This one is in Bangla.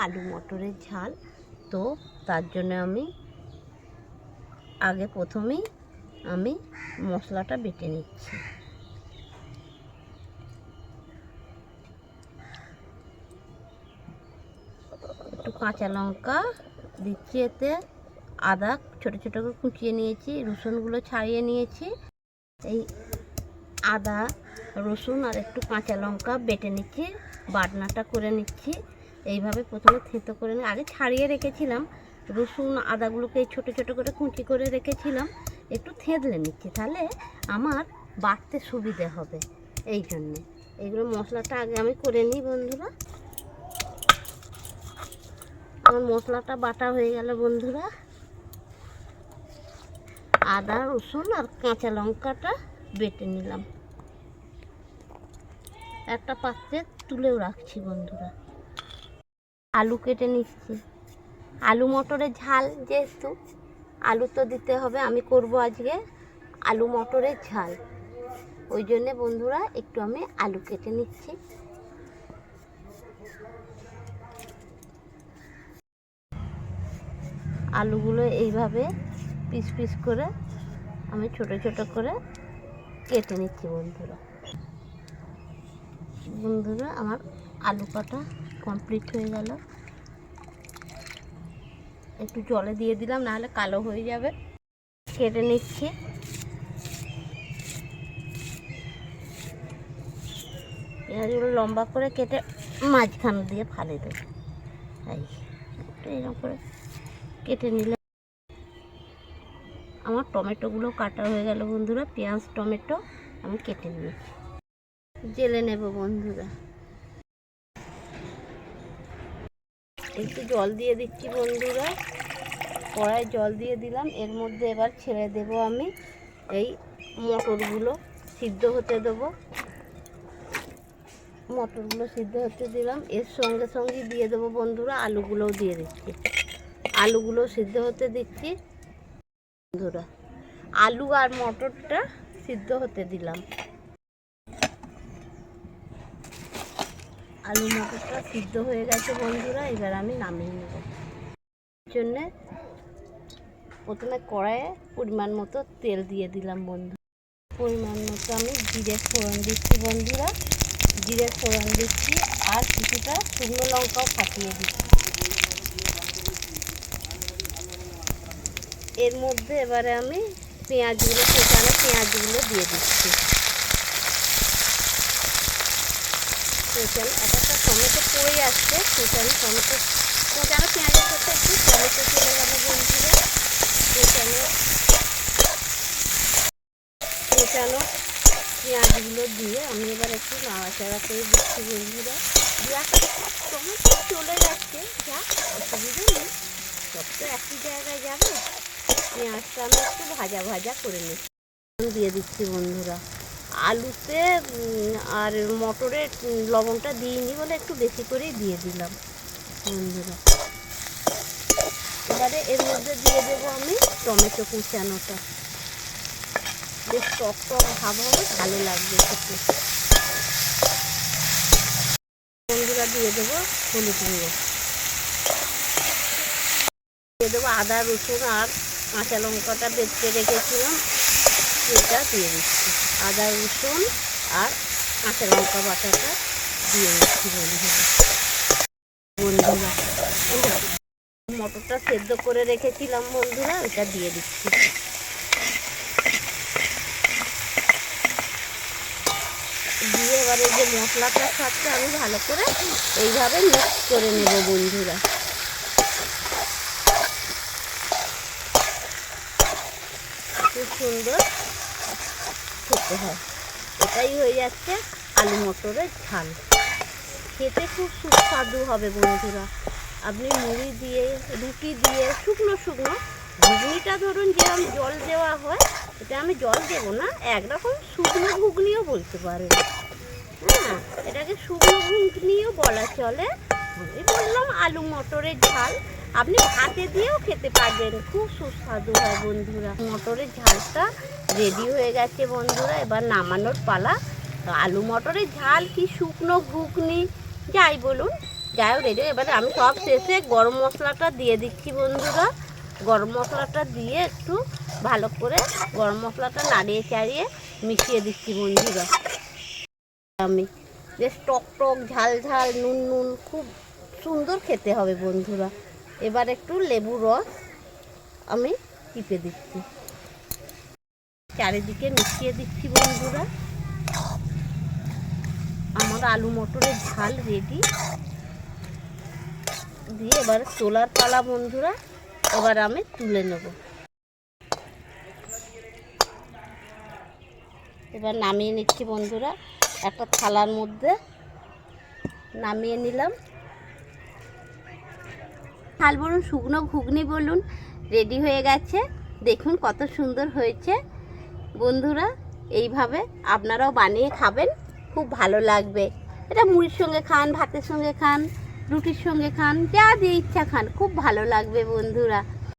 আলু মটরের ঝাল। তো তার জন্য আমি প্রথমেই মশলাটা বেটে নিচ্ছি। একটু কাঁচা লঙ্কা দিচ্ছি, এতে আদা ছোট ছোট করে কুচিয়ে নিয়েছি, রসুনগুলো ছাড়িয়ে নিয়েছি। এই আদা রসুন আর একটু কাঁচা লঙ্কা বেটে নিচ্ছি, বাটনাটা করে নিচ্ছি। এইভাবে প্রথমে থেঁতো করে আগে ছাড়িয়ে রেখেছিলাম রসুন আদাগুলোকে ছোট ছোট করে কুচি করে রেখেছিলাম, একটু থেঁতলে নিচ্ছি, তাহলে আমার বাটতে সুবিধে হবে। এই জন্যে এইগুলো মশলাটা আগে আমি করে নিই বন্ধুরা। আমার মশলাটা বাটা হয়ে গেল বন্ধুরা। আদা রসুন আর কাঁচা লঙ্কাটা বেটে নিলাম, একটা পাত্রে তুলেও রাখছি বন্ধুরা। আলু কেটে নিচ্ছি। আলু মটরের ঝাল, যেহেতু আলু তো দিতে হবে, আমি করব আজকে আলু মটরের ঝাল, ওই জন্যে বন্ধুরা একটু আমি আলু কেটে নিচ্ছি। আলুগুলো এইভাবে পিস পিস করে আমি ছোট ছোট করে কেটে নিচ্ছি বন্ধুরা। আমার আলু কাটা কমপ্লিট হয়ে গেল। একটু জলে দিয়ে দিলাম, নাহলে কালো হয়ে যাবে। কেটে নিচ্ছি। পেঁয়াজগুলো লম্বা করে কেটে মাঝখান দিয়ে ফালে দেবো। এইরকম করে কেটে নিলে আমার টমেটোগুলো কাটা হয়ে গেল বন্ধুরা। পেঁয়াজ টমেটো আমি কেটে নিয়েছি, জেলে নেব বন্ধুরা। একটু জল দিয়ে দিচ্ছি বন্ধুরা, কড়াই জল দিয়ে দিলাম। এর মধ্যে এবার ছেড়ে দেব আমি এই মটরগুলো সিদ্ধ হতে দেবো। মটরগুলো সিদ্ধ হতে দিলাম, এর সঙ্গে সঙ্গে দিয়ে দেবো বন্ধুরা আলুগুলোও দিয়ে দিচ্ছি। আলুগুলো সিদ্ধ হতে দিচ্ছি বন্ধুরা। আলু আর মটরটা সিদ্ধ হতে দিলাম। আলু মটরটা সিদ্ধ হয়ে গেছে বন্ধুরা, এবার আমি নামিয়ে নেব। জন্যে প্রথমে কড়াইয়ে পরিমাণ মতো তেল দিয়ে দিলাম বন্ধু। পরিমাণ মতো আমি জিরে ফোড়ন দিচ্ছি বন্ধুরা, জিরে ফোড়ন দিচ্ছি আর কিছুটা শুকনো লঙ্কাও ফাটিয়ে দিচ্ছি। এর মধ্যে এবারে আমি পেঁয়াজগুলো পেঁয়াজগুলো দিয়ে দিচ্ছি। একটা টমেটো পড়ে আসছে, সেখানে টমেটো কোচানো পেঁয়াজের সাথে একটু টমেটো চলে গেল বন্ধুরা। কোচানো পেঁয়াজগুলো দিয়ে আমি এবার একটু নাড়াচাড়া করে দিচ্ছি বন্ধুরা। টমেটো চলে যাচ্ছে, যা অসুবিধা নেই, সব তো একই জায়গায় যাবে। পেঁয়াজটা আমি একটু ভাজা ভাজা করে নিচ্ছি, দিয়ে দিচ্ছি বন্ধুরা। আলুতে আর মটরে লবণটা দিইনি বলে একটু বেশি করেই দিয়ে দিলাম বন্ধুরা। এবারে এর মধ্যে দিয়ে দেবো আমি টমেটো কুচানোটা, বেশ টক টক ভাব হবে, ভালো লাগবে খেতে বন্ধুরা। দিয়ে দেবো হলুদ গুঁড়ো, দিয়ে দেবো আদা রসুন আর কাঁচা লঙ্কাটা বেটে রেখেছিলাম, এটা দিয়ে দিচ্ছি। আদা রসুন আর কাঁচা লঙ্কা বাটাটা দিয়ে দিচ্ছি বন্ধুরা। মটরটা সেদ্ধ করে রেখেছিলাম বন্ধুরা, এটা দিয়ে দিচ্ছি। দিয়ে এবারে যে মশলাটার সাথে আমি ভালো করে এইভাবে মিক্স করে নেব বন্ধুরা। খুব সুন্দর খেতে হয়। এটাই হয়ে যাচ্ছে আলু মটরের ঝাল। খেতে খুব সুস্বাদু হবে বন্ধুরা। আপনি মুড়ি দিয়ে রুটি দিয়ে শুকনো শুকনো, ঘুগনিটা ধরুন যেরকম জল দেওয়া হয়, এটা আমি জল দেবো না, একরকম শুকনো ঘুগনিও বলতে পারেন। হ্যাঁ, এটাকে শুকনো ঘুগনিও বলা চলে। আমি বললাম আলু মটরের ঝাল, আপনি ভাতে দিয়েও খেতে পারবেন, খুব সুস্বাদু হয় বন্ধুরা। মটরের ঝালটা রেডি হয়ে গেছে বন্ধুরা, এবার নামানোর পালা। আলু মটরের ঝাল কি শুকনো ঘুগনি যাই বলুন, যাই হোক রেডি। এবারে আমি সব শেষে গরম মশলাটা দিয়ে দিচ্ছি বন্ধুরা। গরম মশলাটা দিয়ে একটু ভালো করে গরম মশলাটা নাড়িয়ে চাড়িয়ে মিশিয়ে দিচ্ছি বন্ধুরা। আমি বেশ টক টক ঝাল ঝাল নুন নুন খুব সুন্দর খেতে হবে বন্ধুরা। এবার একটু লেবুর রস আমি টিপে দিচ্ছি, চারিদিকে মিশিয়ে দিচ্ছি বন্ধুরা। আমার আলু মটরের ঝাল রেডি। দিয়ে এবার তোলার পালা বন্ধুরা। এবার আমি তুলে নেব। এবার নামিয়ে নিচ্ছি বন্ধুরা, একটা থালার মধ্যে নামিয়ে নিলাম। ঝাল বলুন শুকনো ঘুগনি বলুন রেডি হয়ে গেছে। দেখুন কত সুন্দর হয়েছে বন্ধুরা। এইভাবে আপনারাও বানিয়ে খাবেন, খুব ভালো লাগবে। এটা মুড়ির সঙ্গে খান, ভাতের সঙ্গে খান, রুটির সঙ্গে খান, যা দিয়ে ইচ্ছা খান, খুব ভালো লাগবে বন্ধুরা।